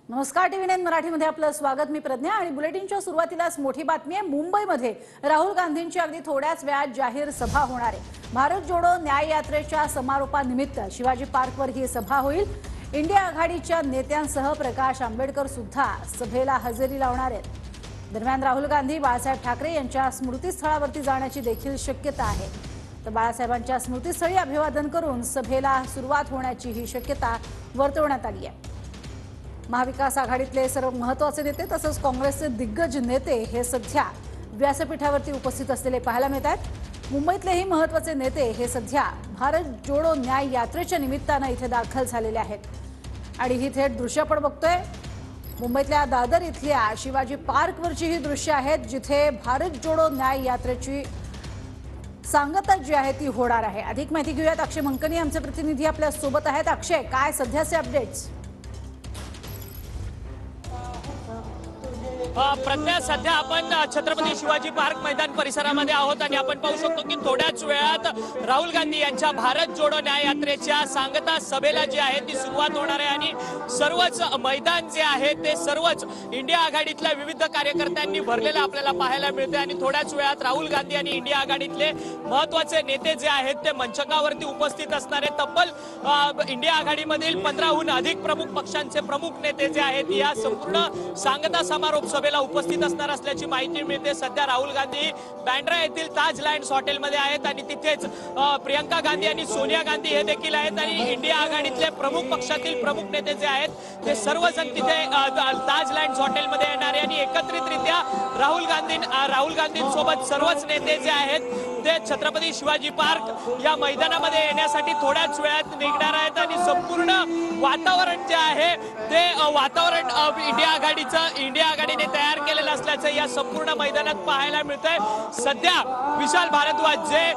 नमस्कार, टीव्ही9 मराठीमध्ये आपलं स्वागत। मी प्रज्ञा आणि बुलेटिनच्या सुरुवातीलाच मोठी बातमी आहे। मुंबईमध्ये राहुल गांधींची अगदी थोड्याच वेळात जाहीर सभा होणार आहे। भारत जोडो न्याय यात्रेच्या समारोपानिमित्त शिवाजी पार्कवर ही सभा होईल। इंडिया आघाडीच्या नेत्यांसह प्रकाश आंबेडकर सुद्धा सभेला हजेरी लावणार आहेत। दरम्यान राहुल गांधी बाळासाहेब ठाकरे यांच्या स्मृतीस्थळावरती जाण्याची देखील शक्यता आहे। तर बाळासाहेबांच्या स्मृतीस्थळी अभिवादन करून सभेला सुरुवात होण्याची ही शक्यता वर्तवण्यात आली आहे। महाविकास आघाडीतले सर्व महत्त्वाचे नेते तसंच काँग्रेसचे दिग्गज नेते हे सध्या व्यासपीठावरती उपस्थित असलेले पाहायला मिळतात। मुंबईतलेही महत्त्वाचे नेते हे सध्या भारत जोडो न्याय यात्रेच्या निमित्ताने इथे दाखल झालेले आहेत आणि ही थेट दृश्य आपण बघतोय। मुंबईतल्या दादर इथल्या शिवाजी पार्कवरची ही दृश्य आहेत जिथे भारत जोडो न्याय यात्रेची सांगता जी आहे ती होणार आहे। अधिक माहिती घेऊयात। अक्षय मंकनी आमचे प्रतिनिधी आपल्या सोबत आहेत। अक्षय, काय सध्याचे अपडेट्स? प्रज्ञा, सध्या आपण छत्रपती शिवाजी पार्क मैदान परिसरामध्ये आहोत आणि आपण पाहू शकतो की थोड्याच वेळात राहुल गांधी यांच्या भारत जोडो न्याय यात्रेच्या सांगता सभेला जी आहे ती सुरुवात होणार आहे आणि सर्वच मैदान जे आहे ते सर्वच इंडिया आघाडीतल्या विविध कार्यकर्त्यांनी भरलेलं आपल्याला पाहायला मिळते आणि थोड्याच वेळात राहुल गांधी आणि इंडिया आघाडीतले महत्त्वाचे नेते जे आहेत ते मंचकावरती उपस्थित असणार आहेत। तब्बल इंडिया आघाडीमधील 15हून अधिक प्रमुख पक्षांचे प्रमुख नेते जे आहेत या संपूर्ण सांगता समारोप सभेला उपस्थित असणार असल्याची माहिती मिळते। सध्या राहुल गांधी बँड्रा येथील ताज लँड्स हॉटेलमध्ये आहेत आणि तिथेच प्रियंका गांधी आणि सोनिया गांधी हे देखील आहेत आणि इंडिया आघाडीतले प्रमुख पक्षातील प्रमुख नेते जे आहेत ते सर्वजण तिथे ताज लँड्स हॉटेलमध्ये येणार आहे आणि एकत्रितरित्या राहुल गांधींसोबत सर्वच नेते जे आहेत ते छत्रपती शिवाजी पार्क या मैदानामध्ये येण्यासाठी थोड्याच वेळात निघणार आहेत आणि संपूर्ण वातावरण जे आहे ते वातावरण इंडिया आघाडीने तयार केलेलं असल्याचं या संपूर्ण मैदानात पाहायला मिळतंय। सध्या विशाल भारद्वाज जे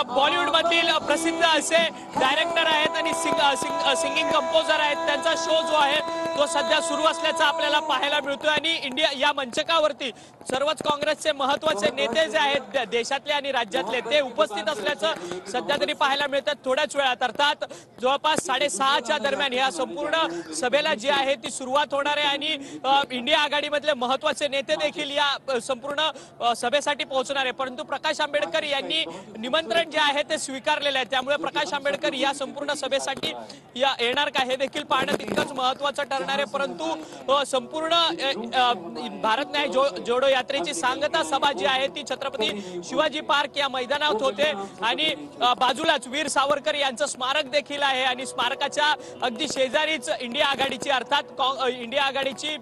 बॉलिवूड मधील प्रसिद्ध असे डायरेक्टर आहेत आणि सिंगिंग कंपोजर आहेत, त्यांचा शो जो आहे तो सध्या सुरू असल्याचं आपल्याला पाहायला मिळतोय आणि इंडिया या मंचकावरती सर्वच काँग्रेसचे महत्त्वाचे नेते जे आहेत देशातले आणि राज्यातले ते उपस्थित असल्याचं सध्या तरी पाहायला मिळतात। थोड्याच वेळात अर्थात जवळपास 6:30च्या दरम्यान या संपूर्ण सभेला जी आहे ती सुरुवात होणार आहे आणि इंडिया आघाडीमधले महत्त्वाचे नेते देखील या संपूर्ण सभेसाठी पोहोचणार आहे। परंतु प्रकाश आंबेडकर यांनी निमंत्रण जे आहे ते स्वीकारलेले आहे, त्यामुळे प्रकाश आंबेडकर या संपूर्ण सभेसाठी येणार का हे देखील पाहणं तितकंच महत्त्वाचं ठरणार आहे। परंतु संपूर्ण भारत न्याय जोडो यात्रेची सांगता सभा जी आहे ती छत्रपती शिवाजी पार्क या मैदानात होते आणि बाजूलाच वीर सावरकर यांचं स्मारक देखील आहे आणि स्मारकाच्या अगदी शेजारीच इंडिया आघाडीची अर्थात इंडिया आघाडीची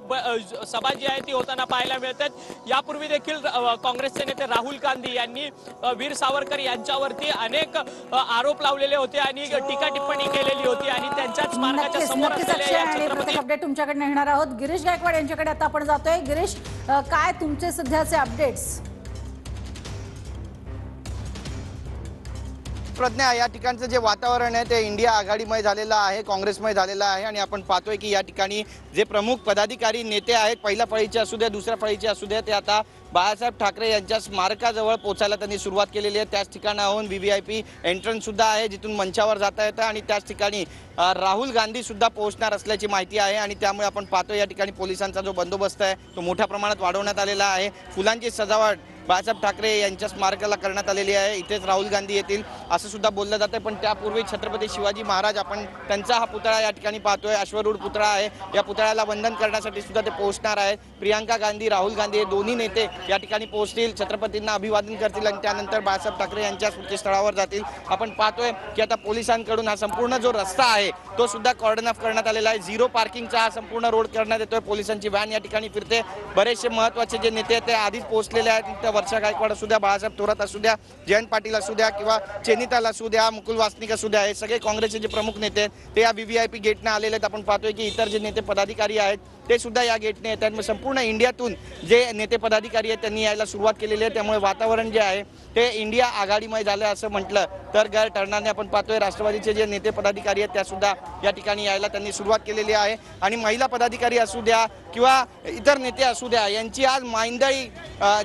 सभा जी आहे ती होताना पाहायला मिळतात। यापूर्वी देखील काँग्रेसचे नेते राहुल गांधी यांनी वीर सावरकर यांच्यावरती अनेक आरोप लावलेले होते आणि टीका टिप्पणी केलेली होती आणि त्यांच्याच स्मारकाच्या समोर असलेल्या अपडेट तुमच्याकडे येणार आहोत। गिरीश गायकवाड यांच्याकडे आता आपण जातोय। गिरीश, काय तुमचे सध्याचे अपडेट्स? प्रज्ञा, या ठिकाणचं जे वातावरण आहे ते इंडिया आघाडीमय झालेलं आहे, काँग्रेसमय झालेलं आहे आणि आपण पाहतोय की या ठिकाणी जे प्रमुख पदाधिकारी नेते आहेत, पहिल्या फळीचे असू द्या दुसऱ्या फळीचे असू द्या, ते आता बाळासाहेब ठाकरे यांच्या स्मारकाजवळ पोहोचायला त्यांनी सुरुवात केलेली आहे। त्याच ठिकाणाहून VVIP एंट्रन्स सुद्धा आहे जिथून मंचावर जाता येतं आणि त्याच ठिकाणी राहुल गांधी सुद्धा पोहोचणार असल्याची माहिती आहे आणि त्यामुळे आपण पाहतो या ठिकाणी पोलिसांचा जो बंदोबस्त आहे तो मोठ्या प्रमाणात वाढवण्यात आलेला आहे। फुलांची सजावट बाळासाहेब ठाकरे यांच्या स्मारकाला करण्यात आलेली आहे। इथेच राहुल गांधी येतील असं सुद्धा बोललं जातं, पण त्यापूर्वी छत्रपती शिवाजी महाराज आपण त्यांचा हा पुतळा या ठिकाणी पाहतोय, अश्वरूढ पुतळा आहे। या पुतळ्याला वंदन करण्यासाठी सुद्धा ते पोहोचणार आहेत। प्रियंका गांधी, राहुल गांधी हे दोन्ही नेते या ठिकाणी पोहोचतील, छत्रपतींना अभिवादन करतील आणि त्यानंतर बाळासाहेब ठाकरे यांच्या स्मृतीस्थळावर जातील। आपण पाहतोय की आता पोलिसांकडून हा संपूर्ण जो रस्ता आहे तो सुद्धा कॉर्डन ऑफ करण्यात आलेला आहे। झिरो पार्किंगचा हा संपूर्ण रोड करण्यात येतोय। पोलिसांची व्हॅन या ठिकाणी फिरते। बरेचसे महत्त्वाचे जे नेते आहेत ते आधीच पोहोचलेले आहेत। वर्षा गायकवाड असू द्या, बाळासाहेब थोरात असू द्या, जयंत पाटील असू द्या किंवा चेनिताल असू द्या, मुकुल वासनिक असू द्या, हे सगळे काँग्रेसचे जे प्रमुख नेते आहेत ते या VVIP गेटने आलेले आहेत। आपण पाहतोय की इतर जे नेते पदाधिकारी आहेत ते सुद्धा या गेटने येतात। मग संपूर्ण इंडियातून जे नेते पदाधिकारी आहेत त्यांनी यायला सुरुवात केलेली आहे, त्यामुळे वातावरण जे आहे ते इंडिया आघाडीमय झालं असं म्हटलं तर गैर ठरणार नाही। आपण पाहतोय राष्ट्रवादीचे जे नेते पदाधिकारी आहेत त्या सुद्धा या ठिकाणी यायला त्यांनी सुरुवात केलेली आहे आणि महिला पदाधिकारी असू द्या किंवा इतर नेते असू द्या यांची आज मांदियाळी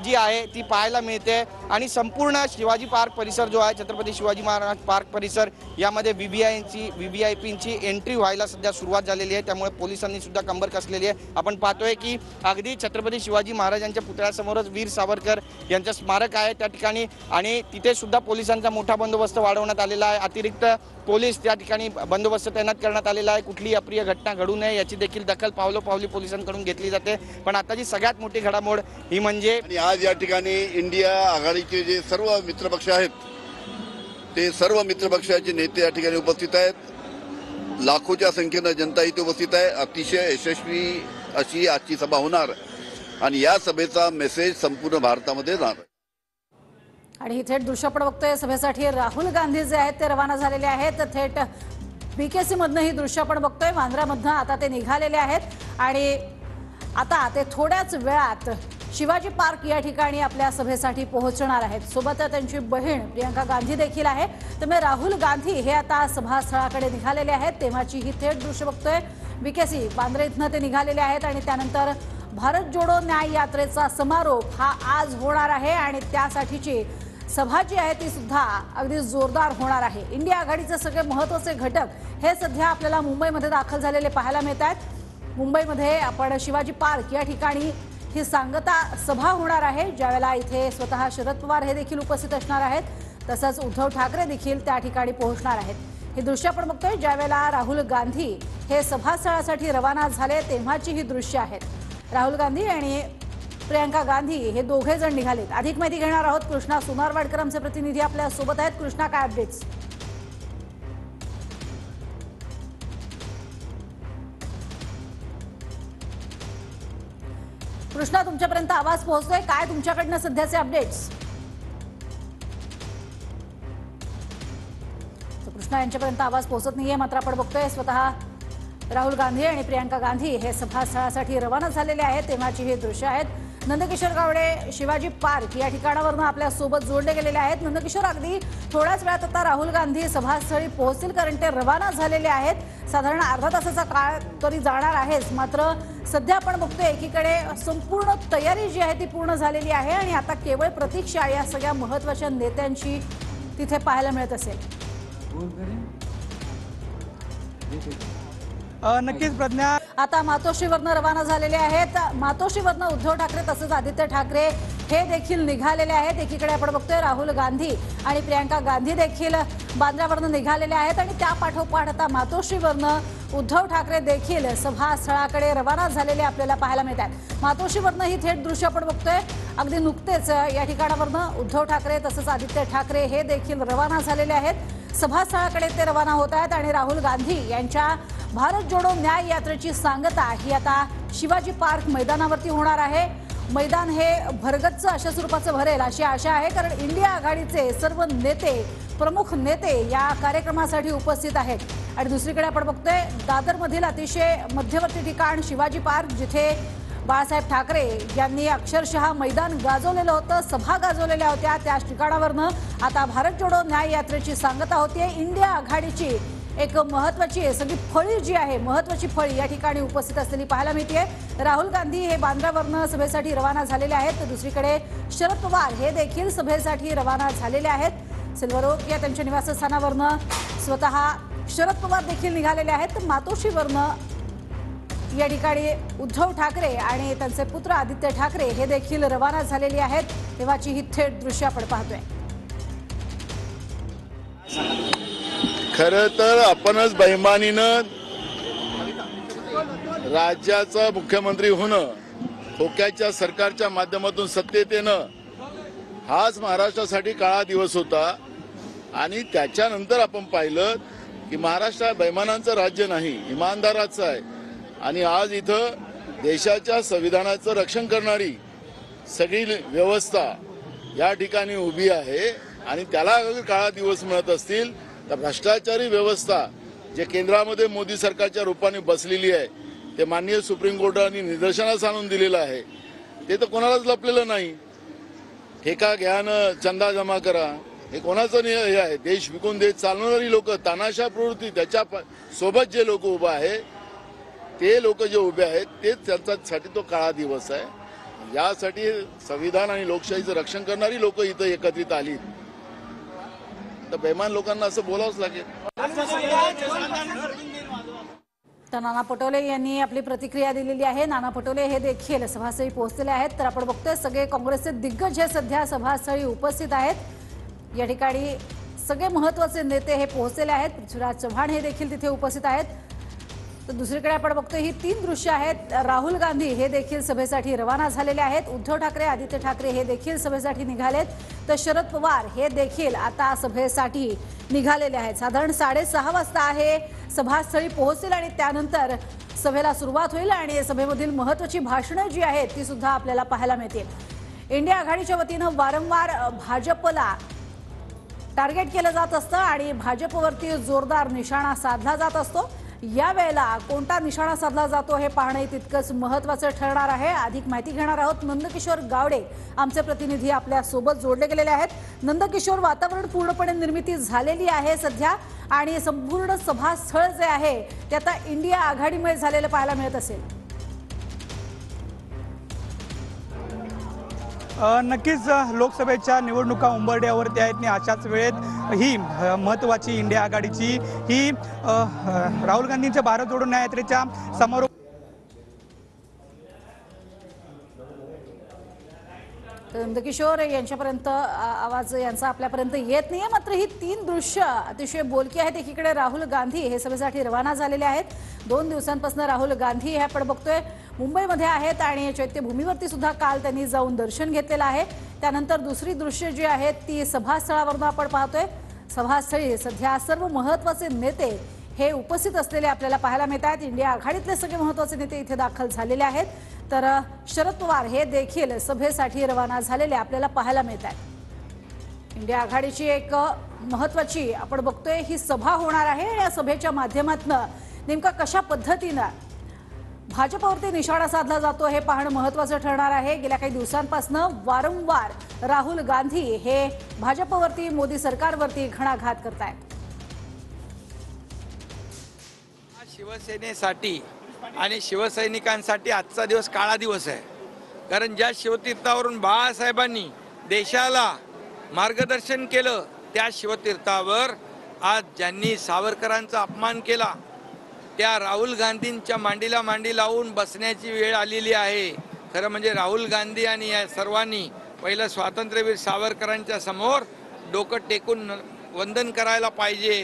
जी आहे ती पाहायला मिळते। आणि संपूर्ण शिवाजी पार्क परिसर जो आहे, छत्रपती शिवाजी महाराज पार्क परिसर, यामध्ये VVIPंची एंट्री व्हायला सध्या सुरुवात झालेली आहे। त्यामुळे पोलिसांनी सुद्धा कंबर कसलेली आहे। आपण पाहतोय की अगदी छत्रपती शिवाजी महाराजांच्या पुतळ्यासमोरच वीर सावरकर यांचं स्मारक आहे त्या ठिकाणी, आणि तिथे सुद्धा पोलिसांचा मोठा बंदोबस्त वाढवण्यात आलेला आहे। अतिरिक्त पोलीस त्या ठिकाणी बंदोबस्त तैनात करण्यात आलेला आहे। कुठलीही अप्रिय घटना घडू नये याची देखील दखल पावलोपावली पोलिसांकडून घेतली जाते। पण आताची सगळ्यात मोठी घडामोड ही म्हणजे आणि आज या ठिकाणी इंडिया आघाडीचे जे सर्व मित्रपक्ष आहेत ते सर्व मित्रपक्षाचे नेते या ठिकाणी उपस्थित आहेत। लाखोच्या संख्येनं जनता इथे उपस्थित आहे। अतिशय यशस्वी अशी आजची सभा होणार आणि या सभेचा मेसेज संपूर्ण भारतामध्ये जाणार। आणि ही थेट दृश्य आपण बघतोय, सभेसाठी राहुल गांधी जे आहेत ते रवाना झालेले आहेत। थेट BKC मधनं ही दृश्य आपण बघतोय, बांद्रामधनं आता ते निघालेले आहेत आणि आता ते थोड्याच वेळात शिवाजी पार्क या ठिकाणी आपल्या सभेसाठी पोहोचणार आहेत। सोबत त्यांची बहीण प्रियंका गांधी देखील आहे। त्यामुळे राहुल गांधी हे आता सभास्थळाकडे निघालेले आहेत। तेव्हाची ही थेट दृश्य बघतोय, BKC बांद्रा इथनं ते निघालेले आहेत आणि त्यानंतर भारत जोडो न्याय यात्रेचा समारोप हा आज होणार आहे आणि त्यासाठीची सभा जी आहे ती सुद्धा अगदी जोरदार होणार आहे। इंडिया आघाडीचे सगळे महत्त्वाचे घटक हे सध्या आपल्याला मुंबईमध्ये दाखल झालेले पाहायला मिळत आहेत। मुंबईमध्ये आपण शिवाजी पार्क या ठिकाणी ही सांगता सभा होणार आहे, ज्यावेळेला इथे स्वतः शरद पवार हे देखील उपस्थित असणार आहेत। तसंच उद्धव ठाकरे देखील त्या ठिकाणी पोहोचणार आहेत। हे दृश्य आपण बघतोय, ज्यावेळेला राहुल गांधी हे सभास्थळासाठी रवाना झाले तेव्हाची ही दृश्य आहेत। राहुल गांधी आणि प्रियंका गांधी हे दोघे जण निघालेत। अधिक माहिती घेणार आहोत, कृष्णा सोनारवाडकर आमचे प्रतिनिधी आपल्या सोबत आहेत। कृष्णा, काय अपडेट्स? कृष्णा, तुमच्यापर्यंत आवाज पोहोचतोय, काय तुमच्याकडनं सध्याचे अपडेट्स? कृष्णा यांच्यापर्यंत आवाज पोहोचत नाहीये, मात्र आपण बघतोय स्वतः राहुल गांधी आणि प्रियंका गांधी हे सभास्थळासाठी रवाना झालेले आहेत तेव्हाची हे दृश्य आहेत। नंदकिशोर गावडे शिवाजी पार्क या ठिकाणावरून आपल्या सोबत जोडले गेलेले आहेत। नंदकिशोर, अगदी थोड्याच वेळात आता राहुल गांधी सभास्थळी पोहोचतील, कारण ते रवाना झालेले आहेत। साधारण अर्धा तासाचा काळ तरी जाणार आहेच, मात्र सध्या आपण बघतोय एकीकडे संपूर्ण तयारी जी आहे ती पूर्ण झालेली आहे आणि आता केवळ प्रतीक्षा या सगळ्या महत्त्वाच्या नेत्यांची तिथे पाहायला मिळत असेल। नक्कीच प्रज्ञा, आता मातोश्रीवरनं रवाना झालेले आहेत। मातोश्रीवरनं उद्धव ठाकरे तसंच आदित्य ठाकरे हे देखील निघालेले आहेत। एकीकडे आपण बघतोय राहुल गांधी आणि प्रियंका गांधी देखील बांद्रावरनं निघालेले आहेत आणि त्या पाठोपाठ आता मातोश्रीवरनं उद्धव ठाकरे देखील सभास्थळाकडे रवाना झालेले आपल्याला पाहायला मिळतात। मातोश्रीवरनं ही थेट दृश्य आपण बघतोय, अगदी नुकतेच या ठिकाणावरनं उद्धव ठाकरे तसंच आदित्य ठाकरे हे देखील रवाना झालेले आहेत। सभास्थळाकडे ते रवाना होत आहेत आणि राहुल गांधी यांच्या भारत जोडो न्याय यात्रेची सांगता ही आता शिवाजी पार्क मैदानावरती होणार आहे। मैदान हे भरगच्च अशा स्वरूपाचं भरेल अशी आशा आहे, कारण इंडिया आघाडीचे सर्व नेते, प्रमुख नेते या कार्यक्रमासाठी उपस्थित आहेत। आणि दुसरीकडे आपण बघतोय दादरमधील अतिशय मध्यवर्ती ठिकाण शिवाजी पार्क, जिथे बाळासाहेब ठाकरे यांनी अक्षरशः मैदान गाजवलेलं होतं, सभा गाजवलेल्या होत्या, त्याच ठिकाणावरनं आता भारत जोडो न्याय यात्रेची सांगता होते। इंडिया आघाडीची एक महत्त्वाची सगळी फळी जी आहे, महत्त्वाची फळी या ठिकाणी उपस्थित असलेली पाहायला मिळते। राहुल गांधी हे बांद्रावरनं सभेसाठी रवाना झालेले आहेत, तर दुसरीकडे शरद पवार हे देखील सभेसाठी रवाना झालेले आहेत। सिल्वर ओक या त्यांच्या निवासस्थानावरनं स्वतः शरद पवार देखील निघालेले आहेत। मातोश्रीवरनं या ठिकाणी उद्धव ठाकरे आणि त्यांचे पुत्र आदित्य ठाकरे हे देखील रवाना झालेले आहेत, तेव्हाची ही थेट दृश्य आपण पाहतोय। खरं तर आपणच बेईमानीनं राज्याचा मुख्यमंत्री होणं, खोक्याच्या सरकारच्या माध्यमातून सत्तेत येणं हाच महाराष्ट्रासाठी काळा दिवस होता। आणि त्याच्यानंतर आपण पाहिलं की महाराष्ट्र बेईमानांचं राज्य नाही, इमानदाराचं आहे। आणि आज इथं देशाच्या संविधानाचं रक्षण करणारी सगळी व्यवस्था या ठिकाणी उभी आहे आणि त्याला अगर काळा दिवस म्हणत असतील तर भ्रष्टाचारी व्यवस्था जे केंद्रामध्ये मोदी सरकारच्या रूपाने बसलेली आहे ते माननीय सुप्रीम कोर्टाने निदर्शनास आणून दिलेलं आहे। ते तर कोणालाच लपलेलं नाही। ठेका घ्या न चंदा जमा करा हे कोणाचं हे आहे। देश विकून देत चालणारी लोक, तानाशा प्रवृत्ती, त्याच्या सोबत जे लोक उभे आहेत ते लोक जे उभे आहेत तेच त्यांच्यासाठी तो काळा दिवस आहे। यासाठी संविधान आणि लोकशाहीचं रक्षण करणारी लोक इथं एकत्रित आली, तर बेमान लोकांना असं बोलावंच लागेल. तर नाना पटोले यांनी आपली प्रतिक्रिया दिलेली आहे. नाना पटोले हे देखील सभास्थळी पोहोचलेले आहेत. तर आपण बघतोय सगळे काँग्रेसचे दिग्गज हे सध्या सभास्थळी उपस्थित आहेत. या ठिकाणी सगळे महत्त्वाचे नेते हे पोहोचलेले आहेत. पृथ्वीराज चव्हाण हे देखील तिथे उपस्थित आहेत. तर दुसरीकडे आपण बघतोय ही 3 दृश्य आहेत. राहुल गांधी हे देखील सभेसाठी रवाना झालेले आहेत. उद्धव ठाकरे, आदित्य ठाकरे हे देखील सभेसाठी निघालेत. तर शरद पवार हे देखील आता सभेसाठी निघालेले आहेत. साधारण 6:30 वाजता आहे सभास्थळी पोहोचतील आणि त्यानंतर सभेला सुरुवात होईल आणि सभेमधील महत्त्वाची भाषणं जी आहेत ती सुद्धा आपल्याला पाहायला मिळतील. इंडिया आघाडीच्या वतीनं वारंवार भाजपला टार्गेट केलं जात असतं आणि भाजपवरती जोरदार निशाणा साधला जात असतो. यावेळेला कोणता निशाणा साधला जातो हे पाहणे तितकंच महत्त्वाचं ठरणार आहे. अधिक माहिती घेणार आहोत. नंदकिशोर गावडे आमचे प्रतिनिधी आपल्या सोबत जोडले गेलेले आहेत. नंदकिशोर, वातावरण पूर्णपणे निर्मिती झालेली आहे सध्या आणि संपूर्ण सभास्थळ जे आहे ते आता इंडिया आघाडीमुळे झालेलं पाहायला मिळत असेल. नक्कीच लोकसभेच्या निवडणुका उंबरड्यावरती आहेत आणि अशाच वेळेत ही महत्त्वाची इंडिया आघाडीची ही राहुल गांधींच्या भारत जोडो न्याय यात्रेच्या समारोप नंदकिशोर यांच्यापर्यंत आवाज यांचा आपल्यापर्यंत येत नाहीये. मात्र ही 3 दृश्य अतिशय बोलकी आहेत. एकीकडे राहुल गांधी हे सभेसाठी रवाना झालेले आहेत. 2 दिवसांपासून राहुल गांधी हे आपण बघतोय मुंबईमध्ये आहेत आणि चैत्यभूमीवरती सुद्धा काल त्यांनी जाऊन दर्शन घेतलेलं आहे. त्यानंतर दुसरी दृश्य जी आहेत ती सभास्थळावरून आपण पाहतोय. सभास्थळी सध्या सर्व महत्त्वाचे नेते हे उपस्थित असलेले आपल्याला पाहायला मिळत आहेत. इंडिया आघाडीतले सगळे महत्त्वाचे नेते इथे दाखल झालेले आहेत. तर शरद पवार हे देखील सभेसाठी रवाना झालेले आपल्याला पाहायला मिळत आहेत. इंडिया आघाडीची एक महत्त्वाची आपण बघतोय ही सभा होणार आहे. या सभेच्या माध्यमातून नेमका कशा पद्धतीनं भाजपवरती निशाणा साधला जातो हे पाहणं महत्त्वाचं ठरणार आहे. गेल्या काही दिवसांपासून वारंवार राहुल गांधी हे भाजपवरती, मोदी सरकारवरती घणाघात करतायत. शिवसेनेसाठी आणि शिवसैनिकांसाठी आजचा दिवस काळा दिवस आहे. कारण ज्या शिवतीर्थावरून बाळासाहेबांनी देशाला मार्गदर्शन केलं त्या शिवतीर्थावर आज ज्यांनी सावरकरांचा अपमान केला त्या राहुल गांधींच्या मांडीला मांडी लावून बसण्याची वेळ आलेली आहे. खरं म्हणजे राहुल गांधी आणि या सर्वांनी पहिलं स्वातंत्र्यवीर सावरकरांच्या समोर डोकं टेकून वंदन करायला पाहिजे.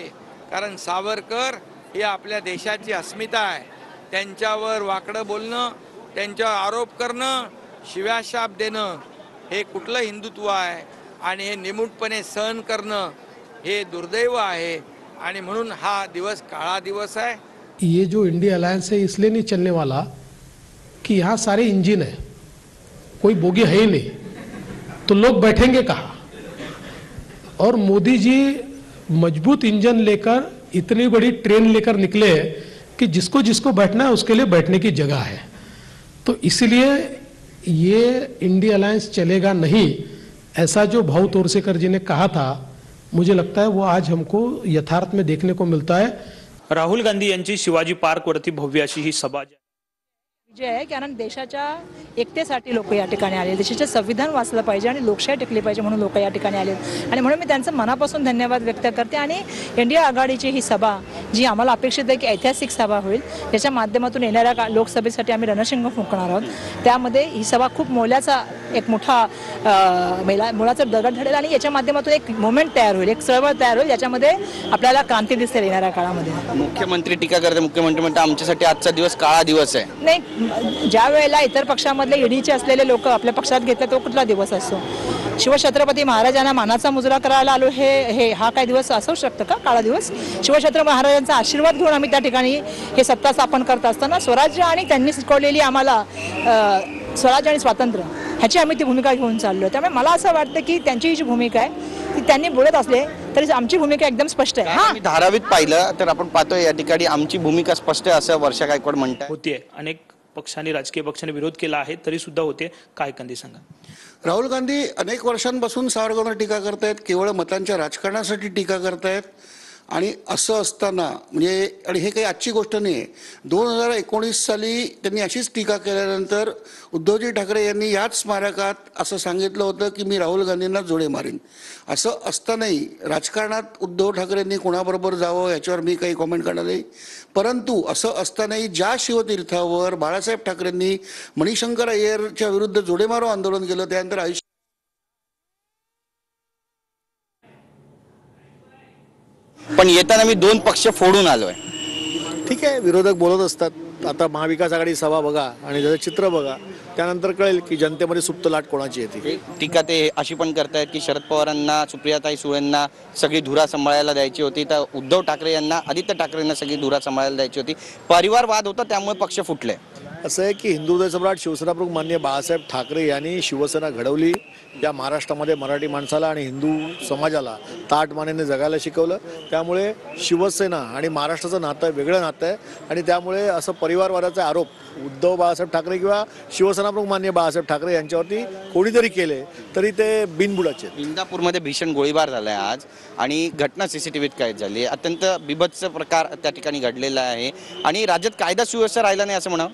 कारण सावरकर ही आपल्या देशाची अस्मिता आहे. त्यांच्यावर वाकडं बोलणं, त्यांच्यावर आरोप करणं, शिव्याशाप देणं हे कुठलं हिंदुत्व आहे आणि हे निमूटपणे सहन करणं हे दुर्दैव आहे. आणि म्हणून हा दिवस काळा दिवस आहे. ये जो इंडिया अलायंस है इसलिए नहीं चलने वाला कि यहाँ सारे इंजन है, कोई बोगी है ही नहीं, तो लोग बैठेंगे कहाँ. और मोदी जी मजबूत इंजन लेकर इतनी बड़ी ट्रेन लेकर निकले कि जिसको जिसको बैठना है उसके लिए बैठने की जगह है. तो इसलिए ये इंडिया अलायंस चलेगा नहीं, ऐसा जो भाऊ तोरसेकर जी ने कहा था, मुझे लगता है वो आज हमको यथार्थ में देखने को मिलता है. राहुल गांधी यांची शिवाजी पार्क वरती भव्य अशी ही सभा जे आहे, कारण देशाच्या एकतेसाठी लोक या ठिकाणी आले, देशाचे संविधान वाचलं पाहिजे आणि लोकशाही टिकली पाहिजे म्हणून लोक या ठिकाणी आले. आणि म्हणून मी त्यांचं मनापासून धन्यवाद व्यक्त करते. आणि इंडिया आघाडीची ही सभा जी आम्हाला अपेक्षित आहे की ऐतिहासिक सभा होईल, त्याच्या माध्यमातून येणाऱ्या लोकसभेसाठी आम्ही रणशिंग फुंकणार आहोत. त्यामध्ये ही सभा खूप मोलाचा एक मोठा मोलाचा दगड घडेल आणि याच्या माध्यमातून एक मुवमेंट तयार होईल, एक चळवळ तयार होईल, ज्याच्यामध्ये आपल्याला क्रांती दिसेल येणाऱ्या काळामध्ये. मुख्यमंत्री टीका करते, मुख्यमंत्री म्हणतात आमच्यासाठी आजचा दिवस काळा दिवस आहे. नाही, ज्या वेळेला इतर पक्षामधले ईडीचे असलेले लोक आपल्या पक्षात घेतले तो कुठला दिवस असतो. शिवछत्रपती महाराजांना मानाचा मुजरा करायला आलो हे हा काय दिवस असू शकतं का काळा दिवस? शिवछत्रपती महाराजांचा आशीर्वाद घेऊन आम्ही त्या ठिकाणी हे सत्ता स्थापन करत असताना स्वराज्य आणि त्यांनी शिकवलेली आम्हाला स्वराज्य आणि स्वातंत्र्य ह्याची आम्ही ती भूमिका घेऊन चाललो. त्यामुळे मला असं वाटतं की त्यांची ही जी भूमिका आहे ती त्यांनी बोलत असले तरी आमची भूमिका एकदम स्पष्ट आहे. आम्ही धारावीत पाहिलं तर आपण पाहतोय या ठिकाणी आमची भूमिका स्पष्ट आहे असं वर्षा गायकवाड म्हणतात. होतीये. अनेक पक्षांनी, राजकीय पक्षांनी विरोध केला आहे तरी सुद्धा होते. काय कंदी सांगा. राहुल गांधी अनेक वर्षांपासून सावरकरांवर टीका करतायत, केवळ मतांच्या राजकारणासाठी टीका करतायत आणि असं असताना म्हणजे आणि हे काही आजची गोष्ट नाही आहे. 2019 साली त्यांनी अशीच टीका केल्यानंतर उद्धवजी ठाकरे यांनी याच स्मारकात असं सांगितलं होतं की मी राहुल गांधींना जोडे मारीन. असं असतानाही राजकारणात उद्धव ठाकरेंनी कोणाबरोबर जावं याच्यावर मी काही कॉमेंट करणार नाही. परंतु असं असतानाही ज्या शिवतीर्थावर बाळासाहेब ठाकरेंनी मणिशंकर अय्यरच्या विरुद्ध जोडे मारो आंदोलन केलं, त्यानंतर आयुष्य पण येताना मी 2 पक्ष फोडून आलोय. ठीक आहे, विरोधक बोलत असतात. आता महाविकास आघाडी सभा बघा आणि त्याचं चित्र बघा, त्यानंतर कळेल की जनतेमध्ये सुप्त लाट कोणाची येते. टीका ते अशी पण करतायत की शरद पवारांना, सुप्रियाताई सुळेंना सगळी धुरा सांभाळायला द्यायची होती, तर उद्धव ठाकरे यांना, आदित्य ठाकरेंना सगळी धुरा सांभाळायला द्यायची होती. परिवारवाद होता, त्यामुळे पक्ष फुटले. असं आहे की हिंदू हृदय सम्राट शिवसेनाप्रमुख माननीय बाळासाहेब ठाकरे यांनी शिवसेना घडवली. या महाराष्ट्रामध्ये मराठी माणसाला आणि हिंदू समाजाला ताटमानेने जगायला शिकवलं. त्यामुळे शिवसेना आणि महाराष्ट्राचं नातं वेगळं नातं आहे आणि त्यामुळे असं परिवारवादाचे आरोप उद्धव बाळासाहेब ठाकरे किंवा शिवसेनाप्रमुख माननीय बाळासाहेब ठाकरे यांच्यावरती कोणीतरी केले तरी ते बिनबुडाचे. इंदापूरमध्ये भीषण गोळीबार झालाय आज आणि घटना सीसीटीव्हीत कैद झाली. अत्यंत बिभत्स प्रकार त्या ठिकाणी घडलेला आहे आणि राज्यात कायदा सुव्यवस्था राहिला नाही असं म्हणा.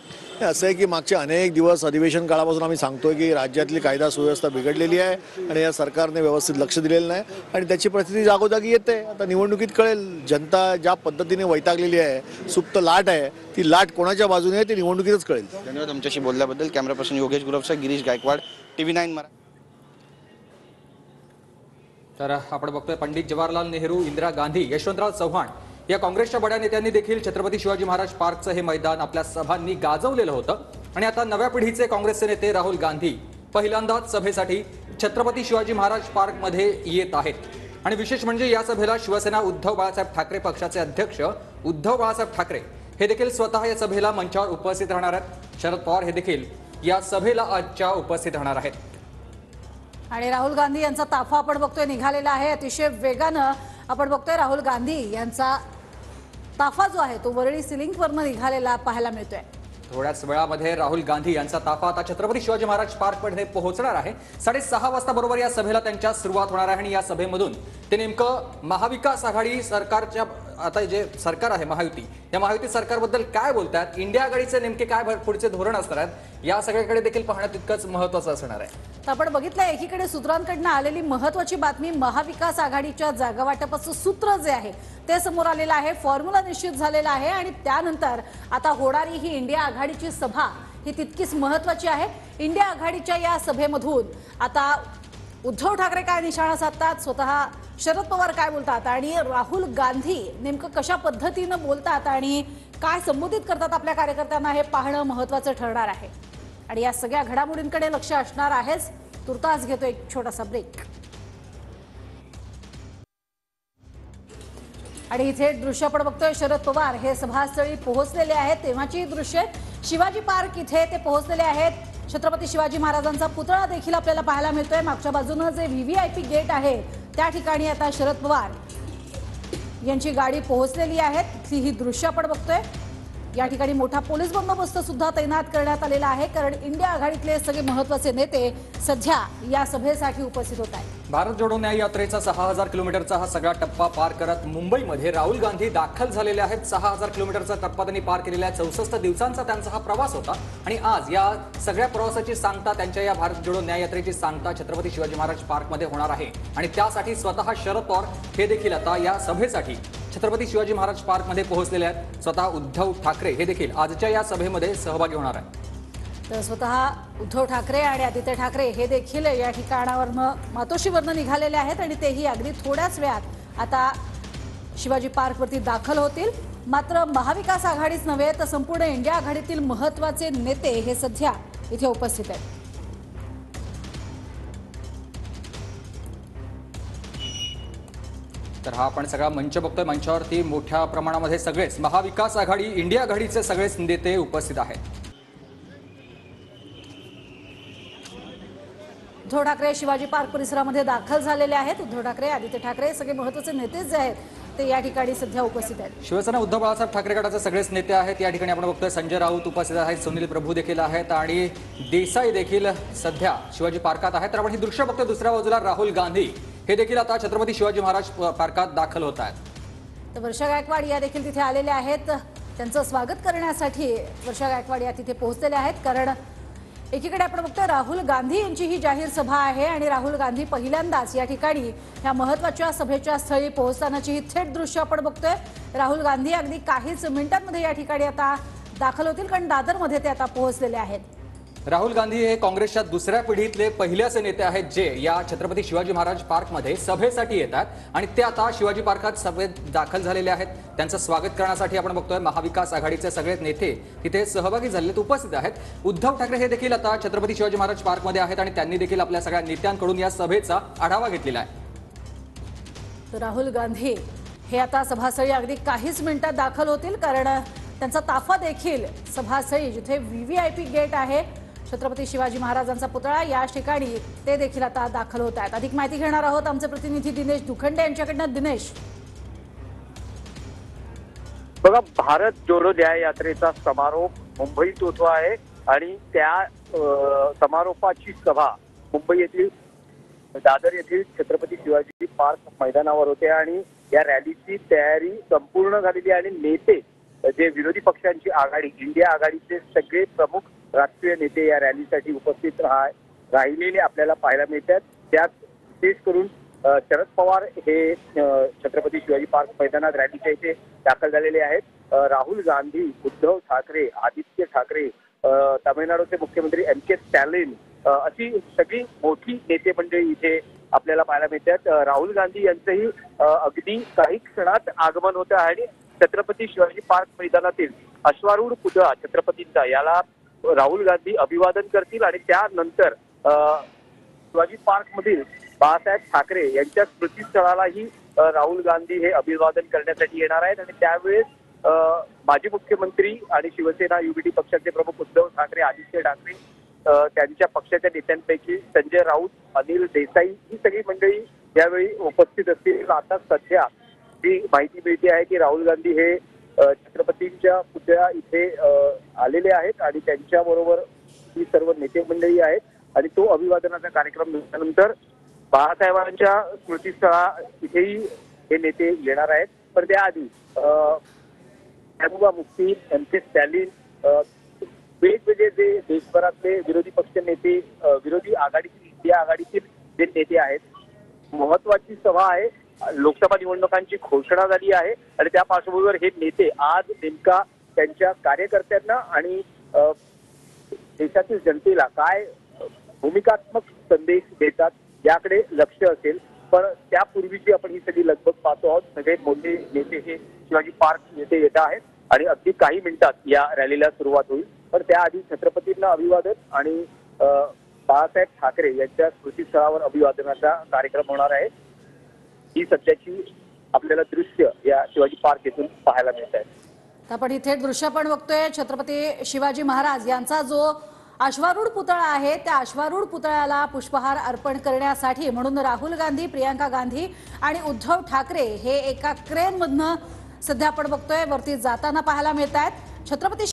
असं आहे की मागचे अनेक दिवस अधिवेशन काळापासून आम्ही सांगतोय की राज्यातली कायदा सुव्यवस्था बिघडलेली आहे आणि या सरकारने व्यवस्थित लक्ष दिलेलं नाही आणि त्याची परिस्थिती जागोजागी येते. आता निवडणुकीत कळेल. जनता ज्या पद्धतीने वैतागलेली आहे, सुप्त लाट आहे, ती लाट कोणाच्या बाजूने आहे ती निवडणुकीतच कळेल. धन्यवाद तुमच्याशी बोलल्याबद्दल. कॅमेरा पर्सन योगेश गुरवसह गिरीश गायकवाड, TV9 मराठी. तर आपण बघतोय पंडित जवाहरलाल नेहरू, इंदिरा गांधी, यशवंतराव चव्हाण या काँग्रेसच्या बड्या नेत्यांनी देखील छत्रपती शिवाजी महाराज पार्कचं हे मैदान आपल्या सभांनी गाजवलेलं होतं आणि आता नव्या पिढीचे काँग्रेसचे नेते राहुल गांधी पहिल्यांदाच सभेसाठी छत्रपती शिवाजी महाराज पार्कमध्ये येत आहेत. आणि विशेष म्हणजे या सभेला शिवसेना उद्धव बाळासाहेब ठाकरे पक्षाचे अध्यक्ष उद्धव बाळासाहेब ठाकरे हे देखील स्वतः या सभेला मंचावर उपस्थित राहणार आहेत. शरद पवार हे देखील या सभेला आजच्या उपस्थित राहणार आहेत. आणि राहुल गांधी यांचा ताफा आपण बघतोय निघालेला आहे अतिशय वेगानं. आपण बघतोय राहुल गांधी यांचा ताफा जो आहे तो वरळी सिलिंगवरनं निघालेला पाहायला मिळतोय. थोड्याच वेळामध्ये राहुल गांधी यांचा ताफा आता छत्रपती शिवाजी महाराज पार्कमध्ये पोहोचणार आहे. 6:30 वाजता बरोबर या सभेला त्यांच्या सुरुवात होणार आहे आणि या सभेमधून ते नेमकं महाविकास आघाडी सरकारच्या आता जे सरकार आहे महायुती, या महायुती सरकारबद्दल काय बोलतात, इंडिया आघाडीचे नेमके काय पुढचे धोरण असणार आहेत, या सगळ्याकडे देखील पाहणं तितकंच महत्त्वाचं असणार आहे. तर आपण बघितलं एकीकडे सूत्रांकडून आलेली महत्त्वाची बातमी, महाविकास आघाडीच्या जागा वाटपाचं सूत्र जे आहे ते समोर आलेलं आहे, फॉर्म्युला निश्चित झालेला आहे आणि त्यानंतर आता होणारी ही इंडिया आघाडीची सभा ही तितकीच महत्त्वाची आहे. इंडिया आघाडीच्या या सभेमधून आता उद्धव ठाकरे काय निशाणा साधतात, स्वतः शरद पवार काय बोलतात आणि राहुल गांधी नेमकं कशा पद्धतीनं बोलतात आणि काय संबोधित करतात आपल्या कार्यकर्त्यांना हे पाहणं महत्त्वाचं ठरणार आहे. आणि या सगळ्या घडामोडींकडे लक्ष असणार आहेच. तुर्तास घेतो एक छोटासा ब्रेक. आणि इथे दृश्य आपण बघतोय, शरद पवार हे सभास्थळी पोहोचलेले आहेत. तेव्हाची दृश्य शिवाजी पार्क इथे ते पोहोचलेले आहेत. छत्रपती शिवाजी महाराजांचा पुतळा देखील आपल्याला पाहायला मिळतोय. मागच्या बाजूनं जे VVIP गेट आहे त्या ठिकाणी आता शरद पवार यांची गाडी पोहोचलेली आहे. तिथली ही दृश्य आपण बघतोय. या ठिकाणी मोठा पोलीस बंदोबस्त सुद्धा तैनात करण्यात आलेला आहे कारण इंडिया आघाडीतले सगळे महत्त्वाचे नेते सध्या या सभेसाठी उपस्थित होत आहेत. भारत जोडो न्याय यात्रेचा 6000 किलोमीटरचा हा सगळा टप्पा पार करत मुंबईमध्ये राहुल गांधी दाखल झालेले आहेत. 6000 किलोमीटरचा टप्पा त्यांनी पार केलेला आहे. 64 दिवसांचा त्यांचा हा प्रवास होता आणि आज या सगळ्या प्रवासाची सांगता, त्यांच्या या भारत जोडो न्याय यात्रेची सांगता छत्रपती शिवाजी महाराज पार्कमध्ये होणार आहे आणि त्यासाठी स्वतः शरद पवार हे देखील आता या सभेसाठी छत्रपती शिवाजी महाराज पार्कमध्ये पोहोचलेले आहेत. स्वतः उद्धव ठाकरे हे देखील आजच्या या सभेमध्ये सहभागी होणार आहेत. तर स्वतः उद्धव ठाकरे आणि आदित्य ठाकरे हे देखील या ठिकाणावरनं मातोश्रीवरनं निघालेले आहेत आणि तेही अगदी थोड्याच वेळात आता शिवाजी पार्कवरती दाखल होतील. मात्र महाविकास आघाडीच नव्हे तर संपूर्ण इंडिया आघाडीतील महत्त्वाचे नेते हे सध्या इथे उपस्थित आहेत. तर हा आपण सगळा मंच बघतोय. मंचावरती मोठ्या प्रमाणामध्ये सगळेच महाविकास आघाडी, इंडिया आघाडीचे सगळेच नेते उपस्थित आहेत. उद्धव ठाकरे शिवाजी पार्क परिसरामध्ये दाखल झालेले आहेत. उद्धव ठाकरे, आदित्य ठाकरे सगळे महत्त्वाचे नेते जे आहेत ते या ठिकाणी सध्या उपस्थित आहेत. शिवसेना उद्धव बाळासाहेब ठाकरे गटाचे सगळेच नेते आहेत. या ठिकाणी आपण बघतोय संजय राऊत उपस्थित आहेत, सुनील प्रभू देखील आहेत आणि देसाई देखील सध्या शिवाजी पार्कात आहेत. तर आपण ही दृश्य बघतोय. दुसऱ्या बाजूला राहुल गांधी हे देखील आता छत्रपती शिवाजी महाराज पार्कात दाखल होत आहेत. तर वर्षा गायकवाड या देखील तिथे आलेल्या आहेत. त्यांचं स्वागत करण्यासाठी वर्षा गायकवाड या तिथे पोहोचलेल्या आहेत. कारण एकीकडे आपण बघतोय राहुल गांधी यांची ही जाहीर सभा आहे आणि राहुल गांधी पहिल्यांदाच या ठिकाणी ह्या महत्त्वाच्या सभेच्या स्थळी पोहोचतानाची ही थेट दृश्य आपण बघतोय. राहुल गांधी अगदी काहीच मिनिटांमध्ये या ठिकाणी आता दाखल होतील, कारण दादरमध्ये ते आता पोहोचलेले आहेत. राहुल गांधी हे काँग्रेसच्या दुसऱ्या पिढीतले पहिले असे नेते आहेत जे या छत्रपती शिवाजी महाराज पार्कमध्ये सभेसाठी येतात आणि ते आता शिवाजी पार्कात सभेत दाखल झालेले आहेत. त्यांचं स्वागत करण्यासाठी आपण बघतोय महाविकास आघाडीचे सगळे नेते तिथे सहभागी झालेत, उपस्थित आहेत. उद्धव ठाकरे हे देखील आता छत्रपती शिवाजी महाराज पार्कमध्ये आहेत आणि त्यांनी देखील आपल्या सगळ्या नेत्यांकडून या सभेचा आढावा घेतलेला आहे. तर राहुल गांधी हे आता सभास्थळी अगदी काहीच मिनिटात दाखल होतील, कारण त्यांचा ताफा देखील सभास्थळी जिथे VVIP गेट आहे, छत्रपती शिवाजी महाराजांचा पुतळा, या ठिकाणी ते देखील आता दाखल होत आहेत. अधिक माहिती घेणार आहोत आमचे प्रतिनिधी दिनेश दुखंडे यांच्याकडनं. दिनेश, बघा, भारत जोडो न्याय यात्रेचा समारोप मुंबईत होतो आहे आणि त्या समारोपाची सभा मुंबई येथील दादर येथील छत्रपती शिवाजी पार्क मैदानावर होते आणि या रॅलीची तयारी संपूर्ण झालेली आणि नेते जे विरोधी पक्षांची आघाडी, इंडिया आघाडीचे सगळे प्रमुख राष्ट्रीय नेते या रॅलीसाठी उपस्थित राहिलेले आपल्याला पाहायला मिळतात. त्यात विशेष करून शरद पवार हे छत्रपती शिवाजी पार्क मैदानात रॅलीच्या इथे दाखल झालेले आहेत. राहुल गांधी, उद्धव ठाकरे, आदित्य ठाकरे, तामिळनाडूचे मुख्यमंत्री MK स्टॅलिन अशी सगळी मोठी नेते मंडळी इथे आपल्याला पाहायला मिळतात. राहुल गांधी यांचंही अगदी काही क्षणात आगमन होतं आहे आणि छत्रपती शिवाजी पार्क मैदानातील अश्वारूढ पुतळा छत्रपतींचा याला राहुल गांधी अभिवादन करतील आणि त्यानंतर शिवाजी पार्क मधील बाळासाहेब ठाकरे यांच्या स्मृतीस्थळालाही राहुल गांधी हे अभिवादन करण्यासाठी येणार आहेत आणि त्यावेळेस माजी मुख्यमंत्री आणि शिवसेना UBT पक्षाचे प्रमुख उद्धव ठाकरे, आदित्य ठाकरे, त्यांच्या पक्षाच्या नेत्यांपैकी संजय राऊत, अनिल देसाई ही सगळी मंडळी यावेळी उपस्थित असतील. आता सध्या जी माहिती मिळते आहे की राहुल गांधी हे छत्रपतींच्या पुतळ्या इथे आलेले आहेत आणि त्यांच्याबरोबर ही सर्व नेते मंडळी आहेत आणि तो अभिवादनाचा कार्यक्रम झाल्यानंतर बाळासाहेबांच्या स्मृतीस्थळा इथेही हे नेते येणार आहेत. पण त्याआधी महबूबा मुफ्ती, MK स्टॅलिन, वेगवेगळे जे देशभरातले विरोधी पक्ष नेते, विरोधी आघाडीतील, इंडिया आघाडीतील जे नेते आहेत, महत्वाची सभा आहे. लोकसभा निवडणुकांची घोषणा झाली आहे आणि त्या पार्श्वभूमीवर हे नेते आज नेमका त्यांच्या कार्यकर्त्यांना आणि देशातील जनतेला काय भूमिकात्मक संदेश देतात याकडे लक्ष असेल. पण त्यापूर्वीची आपण ही सगळी लगबग पाहतो आहोत. सगळे मोठे नेते हे शिवाजी पार्क येथे येत आहेत आणि अगदी काही मिनिटात या रॅलीला सुरुवात होईल. पण त्याआधी छत्रपतींना अभिवादन आणि बाळासाहेब ठाकरे यांच्या स्मृतीस्थळावर अभिवादनाचा कार्यक्रम होणार आहे. ही सध्याची आपल्याला दृश्य या शिवाजी पार्क येथून पाहायला मिळत आहे. आपण इथे दृश्य पण बघतोय. छत्रपती शिवाजी महाराज यांचा जो अश्वारूढ पुतळा आहे त्या अश्वारूढ पुतळ्याला पुष्पहार अर्पण करण्यासाठी म्हणून राहुल गांधी, प्रियंका गांधी आणि उद्धव ठाकरे हे एका क्रेनमधनं सध्या आपण बघतोय वरती जाताना पाहायला मिळत आहेत. छत्रपती